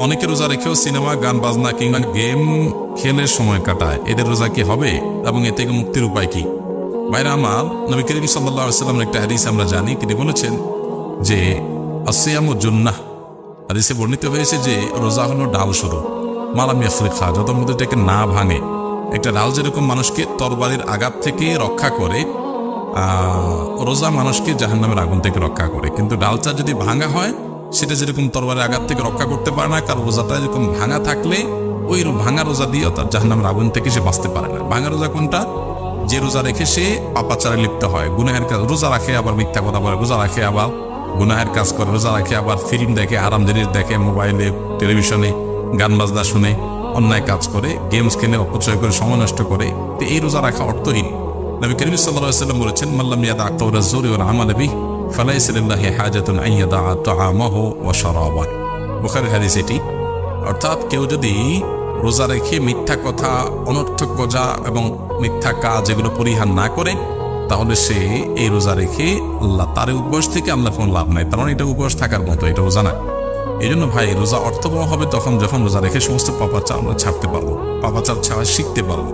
অনেকে রোজা রেখেও সিনেমা, গান বাজনা কিংবা গেম খেলে সময় কাটায়। এদের রোজা কি হবে এবং এ থেকে মুক্তির উপায় কি? ভাইরা আমার, নবী করিম সাল্লাল্লাহু আলাইহি ওয়াসাল্লামের একটা হাদিস আমরা জানি, তিনি বলেছেন যে আসিয়ামু জুন্নাহ। হাদিসে বর্ণিত হয়েছে যে রোজা হলো ডাল শুরু, মালাম ইয়াফরিকা, যত মধ্যে থেকে না ভাঙে। একটা ডাল যেরকম মানুষকে তরবারির আঘাত থেকে রক্ষা করে, রোজা মানুষকে জাহান্নামের আগুন থেকে রক্ষা করে। কিন্তু ডালটা যদি ভাঙা হয়, সেটা যেরকম তরবারির আঘাত থেকে রক্ষা করতে পারে না, কারণ রোজাটা এরকম ভাঙা থাকলে ওই ভাঙা রোজা দিয়েও তার জাহান্নামের আগুন থেকে সে বাঁচতে পারে না। ভাঙা রোজা কোনটা? যে রোজা রেখে সে পাপাচারে লিপ্ত হয়, গুনাহের কাজ। রোজা রাখে আবার মিথ্যা কথা বলে, রোজা রাখে আবার গুনাহের কাজ করে, রোজা রাখে আবার ফিল্ম দেখে, আরাম জিনিস দেখে, মোবাইলে টেলিভিশনে গান বাজনা শুনে, অন্যায় কাজ করে, গেমস খেলে, অপচয় করে, সময় নষ্ট করে। তো এই রোজা রাখা অর্থহীন। নবী করিম সাল্লাল্লাহু আলাইহি ওয়াসাল্লাম বলেছেন, মাল্লাম ইয়াদা কাওলা যুরি ওয়াল আমাল বিহি ফালাইসা লিল্লাহি হাজাতুন আন ইয়াদা তাআমাহু ওয়া শারাবাহু। বুখারীর হাদিস এটি। অর্থাৎ কেউ যদি রোজা রেখে মিথ্যা কথা, অনর্থক কথা এবং মিথ্যা কাজ এগুলো পরিহার না করে, তাহলে সে এই রোজা রেখে আল্লাহ তার উপবাস থেকে আল্লাহ কোনো লাভ নাই। তার মানে এটা উপবাস থাকার মতো, এটা রোজা না। এই জন্য ভাই, রোজা অর্থবহ হবে তখন যখন রোজা রেখে সমস্ত পাপাচার আমরা ছাড়তে পারবো, পাপাচার ছাড়া শিখতে পারবো।